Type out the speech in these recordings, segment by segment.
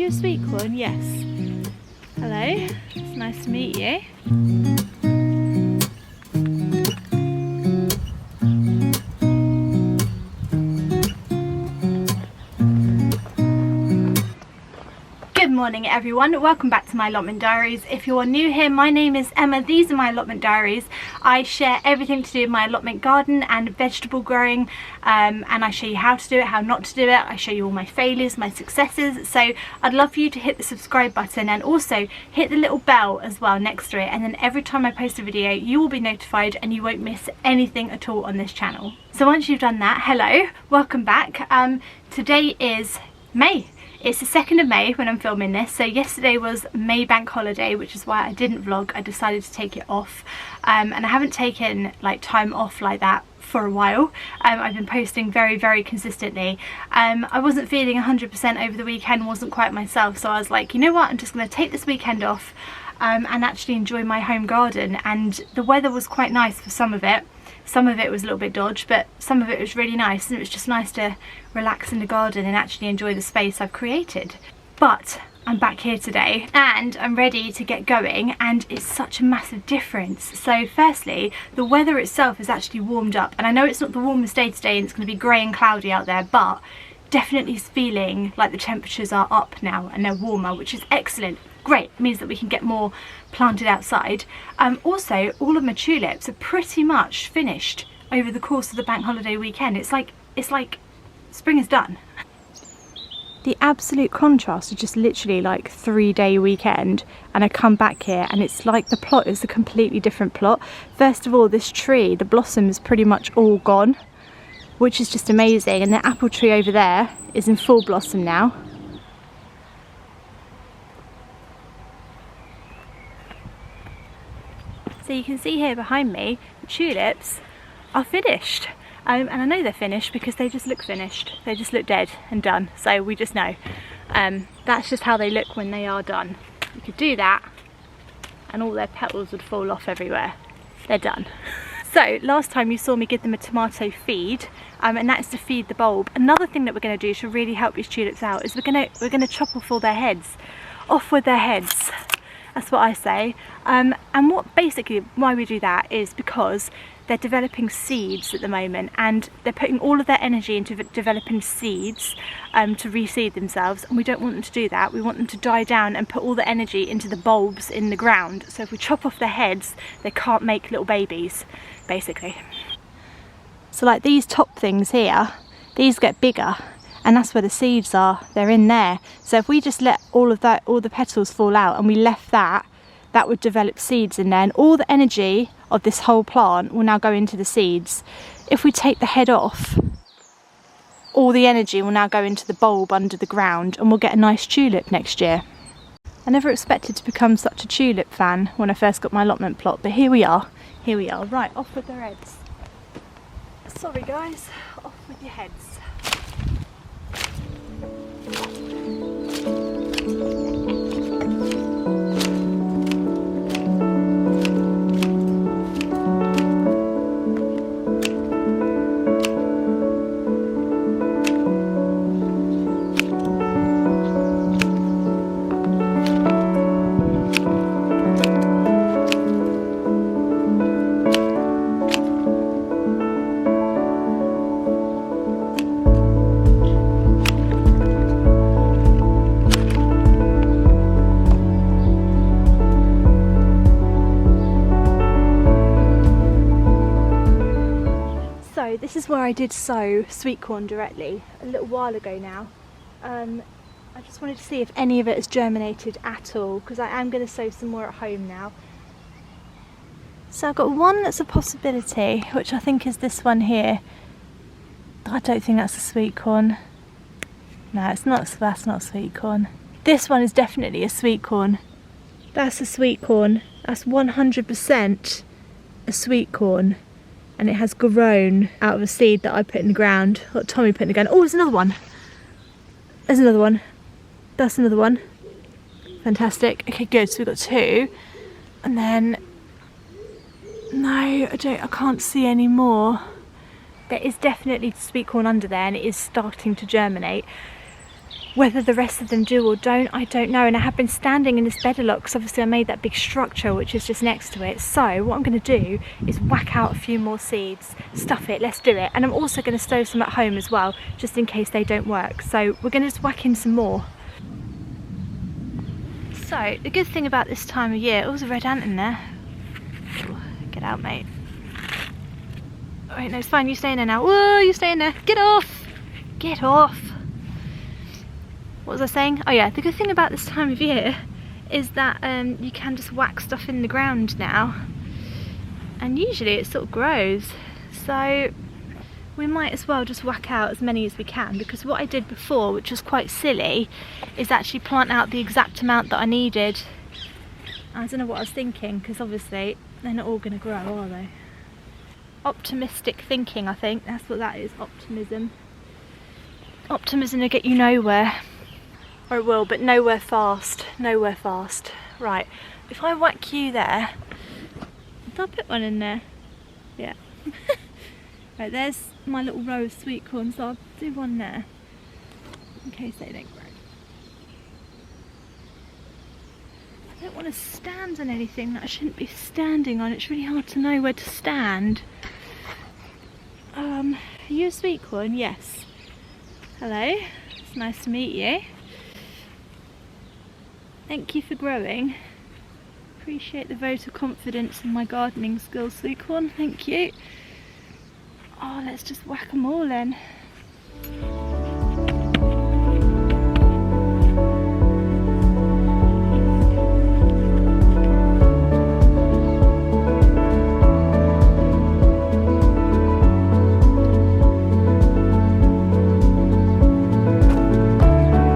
you a sweet corn? Yes. Hello, it's nice to meet you. Good morning everyone, welcome back to my allotment diaries. If you're new here, my name is Emma. These are my allotment diaries. I share everything to do with my allotment garden and vegetable growing, and I show you how to do it, how not to do it. I show you all my failures, my successes. So I'd love for you to hit the subscribe button and also hit the little bell as well next to it, and then every time I post a video you will be notified and you won't miss anything at all on this channel. So once you've done that, hello, welcome back. Today is May. It's the 2nd of May when I'm filming this, so yesterday was May bank holiday, which is why I didn't vlog. I decided to take it off, and I haven't taken like time off like that for a while. I've been posting very consistently. I wasn't feeling 100% over the weekend, wasn't quite myself, so I was like, you know what, I'm just going to take this weekend off and actually enjoy my home garden. And the weather was quite nice for some of it. Some of it was a little bit dodgy, but some of it was really nice, and it was just nice to relax in the garden and actually enjoy the space I've created. But I'm back here today and I'm ready to get going, and it's such a massive difference. So firstly, the weather itself has actually warmed up, and I know it's not the warmest day today and it's going to be grey and cloudy out there, but definitely feeling like the temperatures are up now and they're warmer, which is excellent. Great, it means that we can get more planted outside. Also, all of my tulips are pretty much finished over the course of the bank holiday weekend. It's like spring is done. The absolute contrast is just literally like 3-day weekend, and I come back here and it's like the plot is a completely different plot. First of all, this tree, the blossom is pretty much all gone, which is just amazing, and the apple tree over there is in full blossom now. So you can see here behind me, the tulips are finished. And I know they're finished because they just look finished. They just look dead and done. So we just know. That's just how they look when they are done. You could do that and all their petals would fall off everywhere. They're done. So last time you saw me give them a tomato feed, and that's to feed the bulb. Another thing that we're going to do to really help these tulips out is we're going to chop off all their heads. Off with their heads. That's what I say. And what basically why we do that is because they're developing seeds at the moment, and they're putting all of their energy into developing seeds to reseed themselves, and we don't want them to do that. We want them to die down and put all the energy into the bulbs in the ground. So if we chop off their heads, they can't make little babies, basically. So like these top things here, these get bigger, and that's where the seeds are. They're in there. So if we just let all the petals fall out and we left that would develop seeds in there, and all the energy of this whole plant will now go into the seeds. If we take the head off, all the energy will now go into the bulb under the ground, and we'll get a nice tulip next year. I never expected to become such a tulip fan when I first got my allotment plot, but here we are. Here we are. Right, off with their heads. Sorry guys, off with your heads. This is where I did sow sweet corn directly a little while ago now. I just wanted to see if any of it has germinated at all, because I am going to sow some more at home now. So I've got one that's a possibility, which I think is this one here. I don't think that's a sweet corn. No, it's not. That's not sweet corn. This one is definitely a sweet corn. That's a sweet corn. That's 100% a sweet corn. And it has grown out of a seed that I put in the ground. What Tommy put in the ground. Oh, there's another one. There's another one. That's another one. Fantastic. Okay, good. So we've got 2. And then no, I can't see any more. There is definitely sweet corn under there, and it is starting to germinate. Whether the rest of them do or don't, I don't know. And I have been standing in this bed a lot because obviously I made that big structure which is just next to it. So what I'm going to do is whack out a few more seeds, stuff it, let's do it. And I'm also going to stow some at home as well, just in case they don't work. So we're going to just whack in some more. So the good thing about this time of year, oh, there's a red ant in there. Ooh, get out, mate. All right, no, it's fine, you stay in there now. Whoa, you stay in there, get off, get off. What was I saying? Oh yeah, the good thing about this time of year is that you can just whack stuff in the ground now, and usually it sort of grows. So we might as well just whack out as many as we can, because what I did before, which was quite silly, is actually plant out the exact amount that I needed. I don't know what I was thinking, because obviously they're not all going to grow, are they? Optimistic thinking, I think, that's what that is, optimism. Optimism will get you nowhere. Or it will, but nowhere fast, nowhere fast. Right, if I whack you there, did I put one in there? Yeah. Right, there's my little row of sweet corn, so I'll do one there, in case they don't grow. I don't want to stand on anything that I shouldn't be standing on. It's really hard to know where to stand. Are you a sweet corn? Yes. Hello, it's nice to meet you. Thank you for growing. Appreciate the vote of confidence in my gardening skills, sweet corn. Thank you. Oh, let's just whack them all in.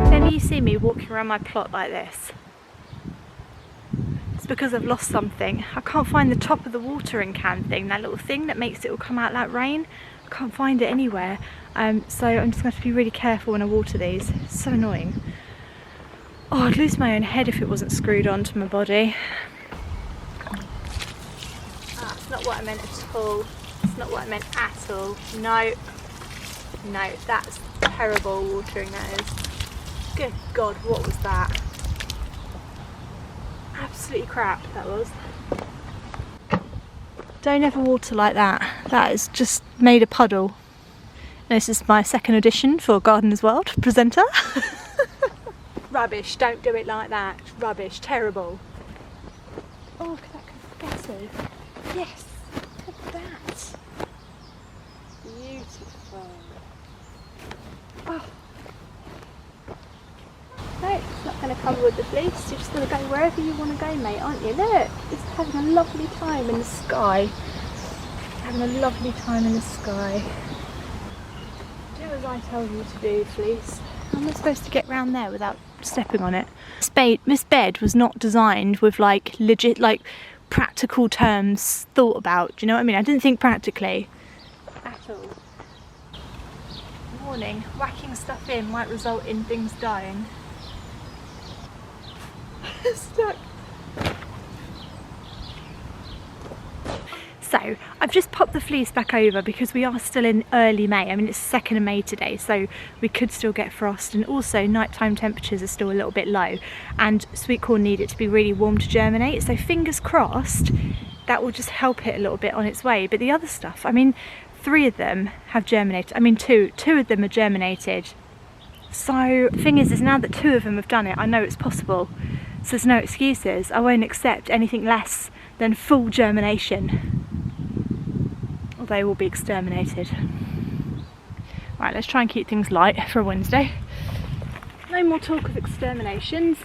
Whenever you see me walking around my plot like this, because I've lost something. I can't find the top of the watering can thing, that little thing that makes it all come out like rain. I can't find it anywhere. So I'm just going to have to be really careful when I water these. It's so annoying. Oh, I'd lose my own head if it wasn't screwed onto my body. That's not what I meant at all. That's not what I meant at all. No. No, that's terrible watering, that is. Good God, what was that? Absolutely crap, that was. Don't ever water like that. That has just made a puddle. And this is my second audition for Gardener's World presenter. Rubbish, don't do it like that. It's rubbish, terrible. Oh, look at that confetti. Yes, look at that. Beautiful. Oh. No, it's not going to cover with the fleece. You're just going to go wherever you want to go, mate, aren't you? Look, it's having a lovely time in the sky. Having a lovely time in the sky. Do as I tell you to do, fleece. How am I supposed to get round there without stepping on it? This bed was not designed with like legit, like practical terms thought about. Do you know what I mean? I didn't think practically at all. Warning, whacking stuff in might result in things dying. Stuck. So I've just popped the fleece back over because we are still in early May. I mean, it's 2nd of May today, so we could still get frost, and also nighttime temperatures are still a little bit low, and sweet corn need it to be really warm to germinate, so fingers crossed that will just help it a little bit on its way. But the other stuff, I mean, 3 of them have germinated. I mean, two of them are germinated. So the thing is now that 2 of them have done it, I know it's possible. So there's no excuses. I won't accept anything less than full germination, or they will be exterminated. Right, let's try and keep things light for a Wednesday. No more talk of exterminations.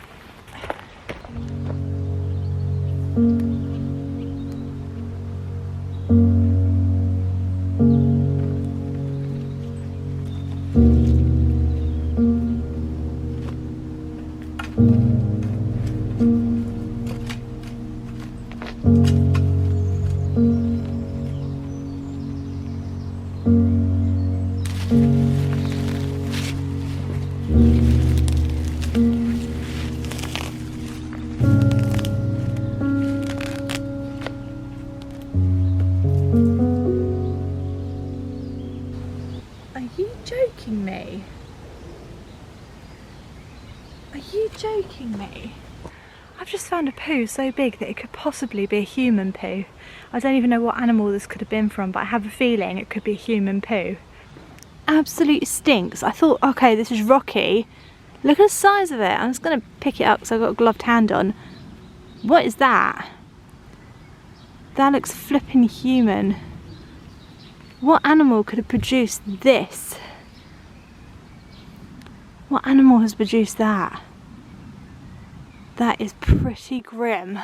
Are you joking me? I've just found a poo so big that it could possibly be a human poo. I don't even know what animal this could have been from, but I have a feeling it could be a human poo. Absolutely stinks. I thought, okay, this is rocky. Look at the size of it. I'm just going to pick it up because I've got a gloved hand on. What is that? That looks flipping human. What animal could have produced this? What animal has produced that? That is pretty grim.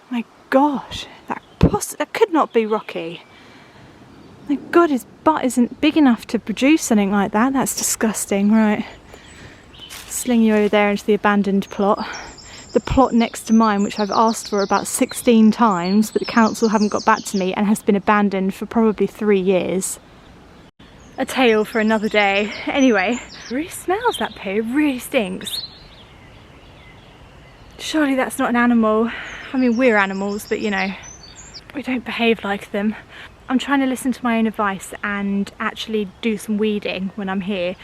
My gosh, that could not be Rocky. My God, his butt isn't big enough to produce something like that. That's disgusting. Right, sling you over there into the abandoned plot. The plot next to mine, which I've asked for about 16 times, but the council haven't got back to me and has been abandoned for probably 3 years. A tale for another day. Anyway, it really smells, that poo. It really stinks. Surely that's not an animal. I mean, we're animals, but you know, we don't behave like them. I'm trying to listen to my own advice and actually do some weeding when I'm here,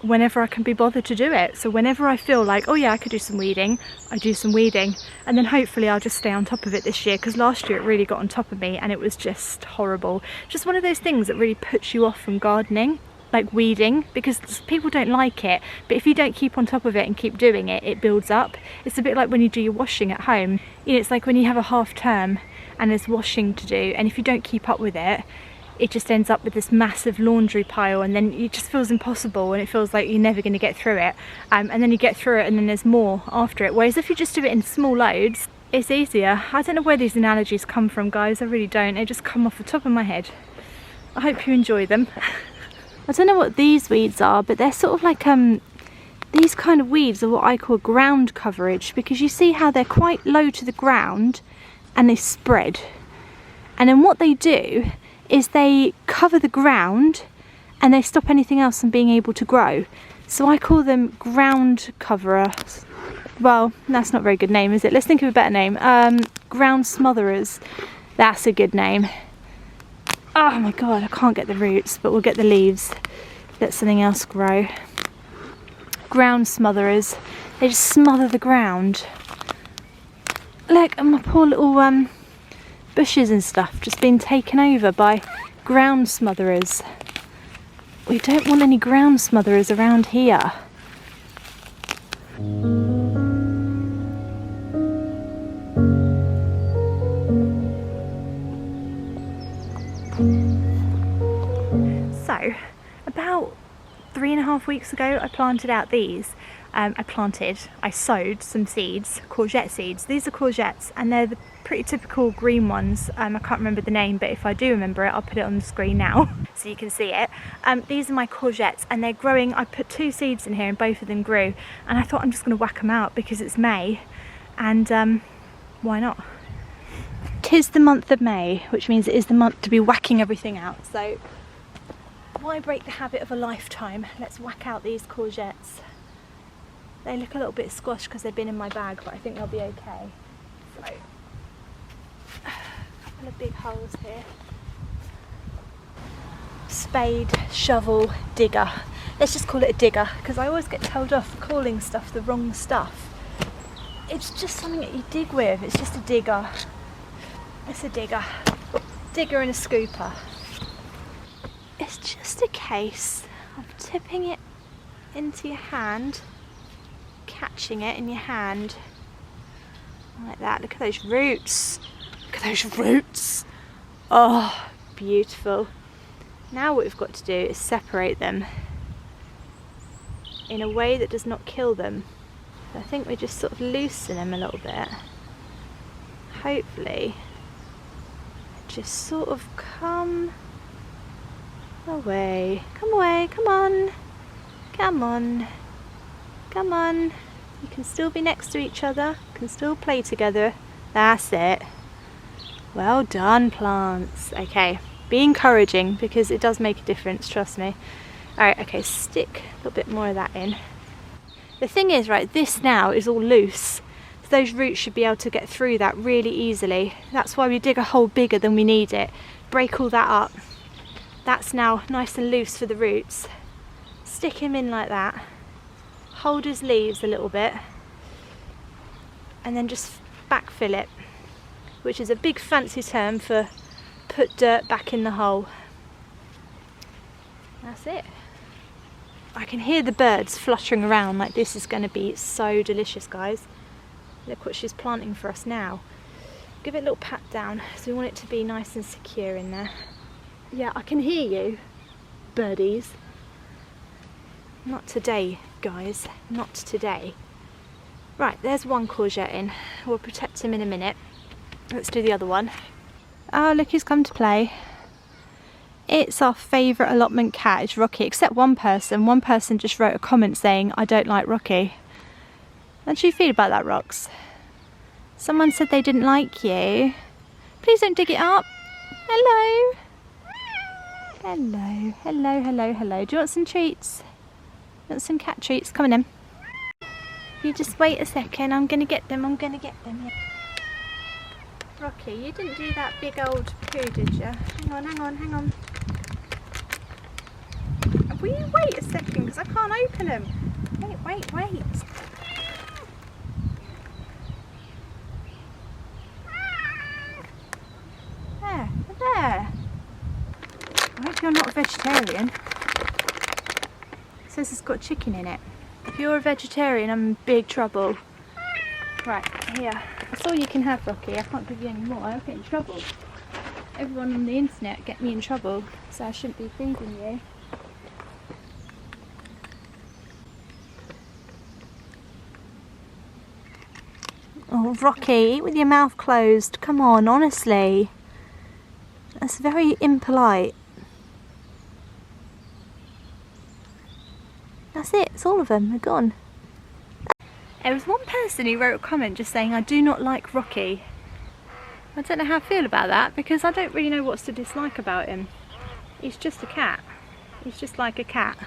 whenever I can be bothered to do it. So whenever I feel like, oh yeah, I could do some weeding, I do some weeding. And then hopefully I'll just stay on top of it this year, because last year it really got on top of me and it was just horrible. Just one of those things that really puts you off from gardening, like weeding, because people don't like it, but if you don't keep on top of it and keep doing it, it builds up. It's a bit like when you do your washing at home. You know, it's like when you have a half term and there's washing to do, and if you don't keep up with it, it just ends up with this massive laundry pile, and then it just feels impossible and it feels like you're never going to get through it, and then you get through it and then there's more after it. Whereas if you just do it in small loads, it's easier. I don't know where these analogies come from, guys, I really don't. They just come off the top of my head. I hope you enjoy them. I don't know what these weeds are, but they're sort of like these kind of weeds are what I call ground coverage, because you see how they're quite low to the ground and they spread, and then what they do is they cover the ground and they stop anything else from being able to grow. So I call them ground coverers. Well, that's not a very good name, is it? Let's think of a better name. Ground smotherers. That's a good name. Oh my God, I can't get the roots, but we'll get the leaves. Let something else grow. Ground smotherers. They just smother the ground. Look, my poor little bushes and stuff just been taken over by ground smotherers. We don't want any ground smotherers around here. So, about 3.5 weeks ago, I planted out these. I sowed some seeds, courgette seeds. These are courgettes, and they're the pretty typical green ones. I can't remember the name, but if I do remember it, I'll put it on the screen now so you can see it. These are my courgettes, and they're growing. I put 2 seeds in here and both of them grew, and I thought I'm just going to whack them out because it's May, and why not? 'Tis the month of May, which means it is the month to be whacking everything out. So why break the habit of a lifetime? Let's whack out these courgettes. They look a little bit squashed because they've been in my bag, but I think they'll be okay. So, a couple of big holes here. Spade, shovel, digger. Let's just call it a digger, because I always get told off for calling stuff the wrong stuff. It's just something that you dig with. It's just a digger. It's a digger. Digger and a scooper. It's just a case of tipping it into your hand, catching it in your hand like that. Look at those roots. Look at those roots. Oh, beautiful. Now what we've got to do is separate them in a way that does not kill them. So I think we just sort of loosen them a little bit. Hopefully just sort of come away. Come away, come on. Come on. Come on. You can still be next to each other. You can still play together. That's it. Well done, plants. Okay, be encouraging, because it does make a difference, trust me. Alright, okay, stick a little bit more of that in. The thing is, right, this now is all loose. So those roots should be able to get through that really easily. That's why we dig a hole bigger than we need it. Break all that up. That's now nice and loose for the roots. Stick him in like that. hold his leaves a little bit and then just backfill it, which is a big fancy term for put dirt back in the hole. That's it. I can hear the birds fluttering around. Like, this is going to be so delicious, guys. Look what she's planting for us now. Give it a little pat down, so we want it to be nice and secure in there. Yeah, I can hear you, birdies. Not today, guys, not today. Right, there's one courgette in. We'll protect him in a minute. Let's do the other one. Oh, look who's come to play. It's our favourite allotment cat, it's Rocky, except one person. One person just wrote a comment saying, I don't like Rocky. How do you feel about that, Rox? Someone said they didn't like you. Please don't dig it up. Hello. Hello, hello, hello, hello. Do you want some treats? Want some cat treats? Come on in. You just wait a second, I'm going to get them, Yeah. Rocky, you didn't do that big old poo, did you? Hang on, hang on, hang on. Will you wait a second, because I can't open them. Wait. There. I hope you're not a vegetarian. It says it's got chicken in it. If you're a vegetarian, I'm in big trouble. Right, here. That's all you can have, Rocky. I can't give you any more. I'll get in trouble. Everyone on the internet get me in trouble, so I shouldn't be feeding you. Oh, Rocky, eat with your mouth closed. Come on, honestly. That's very impolite. That's it, it's all of them, they're gone. There was one person who wrote a comment just saying, I do not like Rocky. I don't know how I feel about that, because I don't really know what's to dislike about him. He's just a cat. He's just like a cat.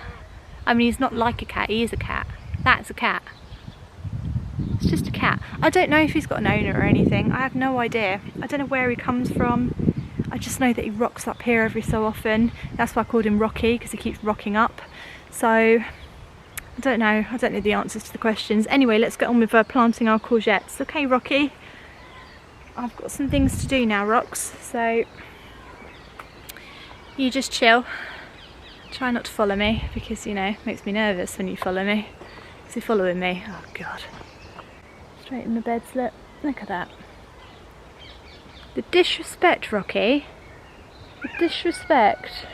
I mean, he's not like a cat, he is a cat. That's a cat. It's just a cat. I don't know if he's got an owner or anything. I have no idea. I don't know where he comes from. I just know that he rocks up here every so often. That's why I called him Rocky, because he keeps rocking up. So, I don't know the answers to the questions. Anyway, let's get on with planting our courgettes. Okay, Rocky? I've got some things to do now, Rox, so you just chill. Try not to follow me, because, you know, it makes me nervous when you follow me. Is he following me? Oh, God. Straight in the bed slip. Look at that. The disrespect, Rocky. The disrespect.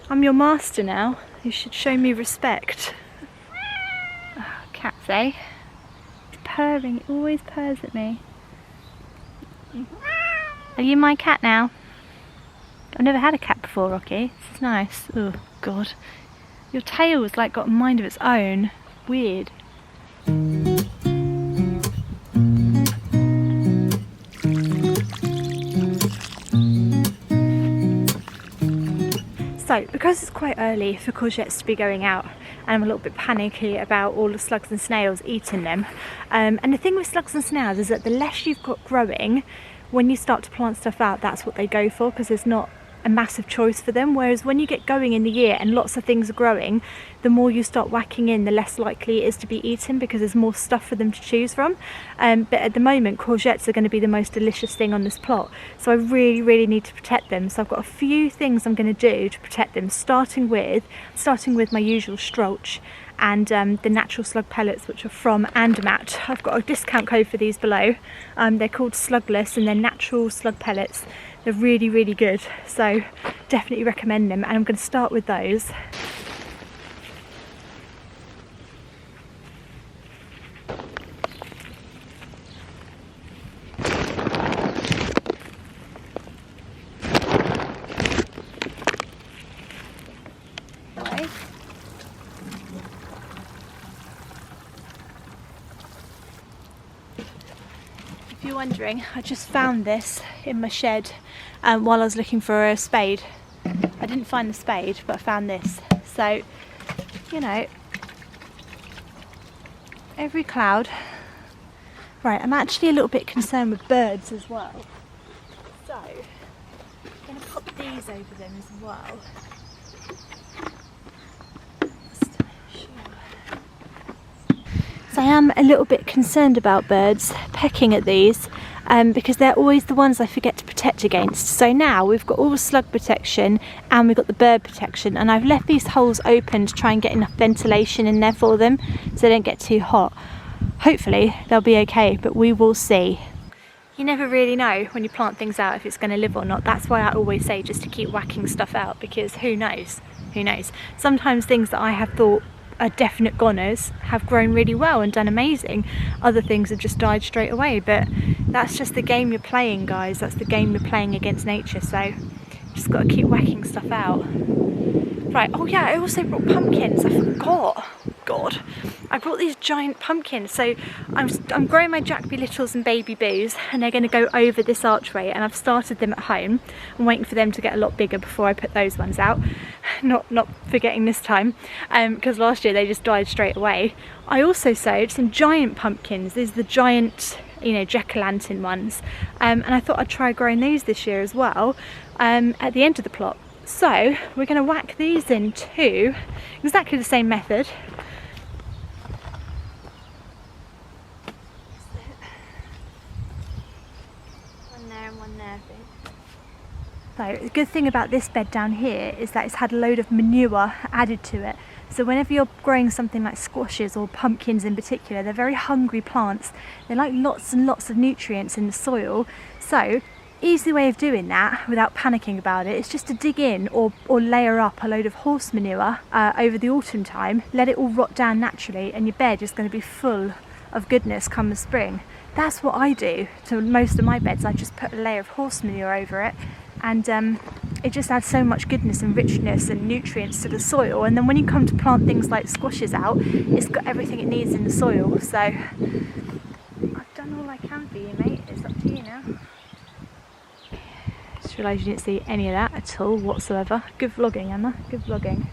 I'm your master now. You should show me respect. Oh, cats, eh? It's purring. It always purrs at me. Are you my cat now? I've never had a cat before, Rocky. This is nice. Oh, God. Your tail's like got a mind of its own. Weird. So, because it's quite early for courgettes to be going out, and I'm a little bit panicky about all the slugs and snails eating them, and the thing with slugs and snails is that the less you've got growing, when you start to plant stuff out, that's what they go for, because there's not a massive choice for them. Whereas when you get going in the year and lots of things are growing, the more you start whacking in, the less likely it is to be eaten, because there's more stuff for them to choose from. But at the moment, courgettes are going to be the most delicious thing on this plot, so I really need to protect them. So I've got a few things I'm going to do to protect them, starting with my usual strolch and the natural slug pellets, which are from Andermatt. I've got a discount code for these below. They're called Slugless, and they're natural slug pellets. They're really good, so definitely recommend them, and I'm going to start with those. If you're wondering, I just found this in my shed while I was looking for a spade. I didn't find the spade, but I found this. So, you know, every cloud. Right, I'm actually a little bit concerned with birds as well. So, I'm going to pop these over them as well. So I am a little bit concerned about birds pecking at these because they're always the ones I forget to protect against. So now we've got all the slug protection and we've got the bird protection, and I've left these holes open to try and get enough ventilation in there for them so they don't get too hot. Hopefully they'll be okay, but we will see. You never really know when you plant things out if it's going to live or not. That's why I always say just to keep whacking stuff out, because who knows? Who knows? Sometimes things that I have thought are definite goners have grown really well and done amazing. Other things have just died straight away, but that's just the game you're playing, guys. That's the game you're playing against nature, so just got to keep whacking stuff out. Right, oh yeah, I also brought pumpkins. I forgot. God, I brought these giant pumpkins. So I'm growing my Jack Be Littles and Baby Boos, and they're going to go over this archway, and I've started them at home. I'm waiting for them to get a lot bigger before I put those ones out. Not forgetting this time, because last year they just died straight away. I also sowed some giant pumpkins. These are the giant, you know, jack-o'-lantern ones, and I thought I'd try growing these this year as well at the end of the plot. So we're going to whack these in too, exactly the same method. One there and one there, I think. So the good thing about this bed down here is that it's had a load of manure added to it. So whenever you're growing something like squashes or pumpkins in particular, they're very hungry plants. They like lots and lots of nutrients in the soil. So easy way of doing that without panicking about it is just to dig in or layer up a load of horse manure over the autumn time, let it all rot down naturally, and your bed is going to be full of goodness come the spring. That's what I do to most of my beds. I just put a layer of horse manure over it, and it just adds so much goodness and richness and nutrients to the soil, and then when you come to plant things like squashes out, it's got everything it needs in the soil. So I've done all I can for you, mate. It's up to you now. Just realised you didn't see any of that at all whatsoever. Good vlogging, Emma, good vlogging.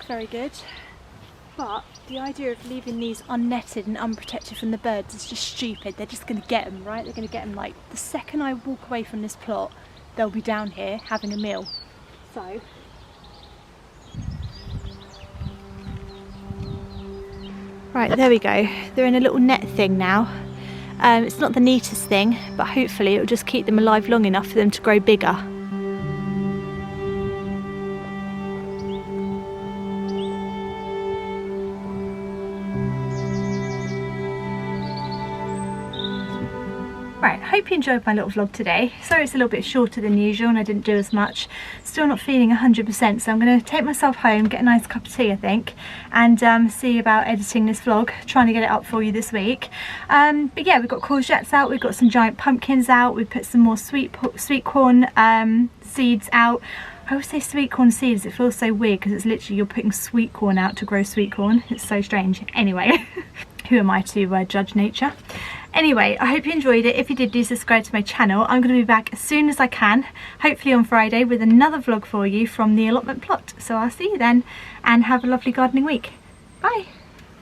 Very good, but the idea of leaving these unnetted and unprotected from the birds is just stupid. They're just going to get them, right? They're going to get them like the second I walk away from this plot, they'll be down here having a meal. So right, there we go. They're in a little net thing now. It's not the neatest thing, but hopefully it'll just keep them alive long enough for them to grow bigger. Right, hope you enjoyed my little vlog today. Sorry it's a little bit shorter than usual and I didn't do as much. Still not feeling 100%, so I'm going to take myself home, get a nice cup of tea I think, and see about editing this vlog, trying to get it up for you this week. But yeah, we've got courgettes out, we've got some giant pumpkins out, we've put some more sweet corn seeds out. I always say sweet corn seeds, it feels so weird because it's literally you're putting sweet corn out to grow sweet corn. It's so strange. Anyway, who am I to judge nature? Anyway, I hope you enjoyed it. If you did, do subscribe to my channel. I'm going to be back as soon as I can, hopefully on Friday, with another vlog for you from the allotment plot. So I'll see you then, and have a lovely gardening week. Bye!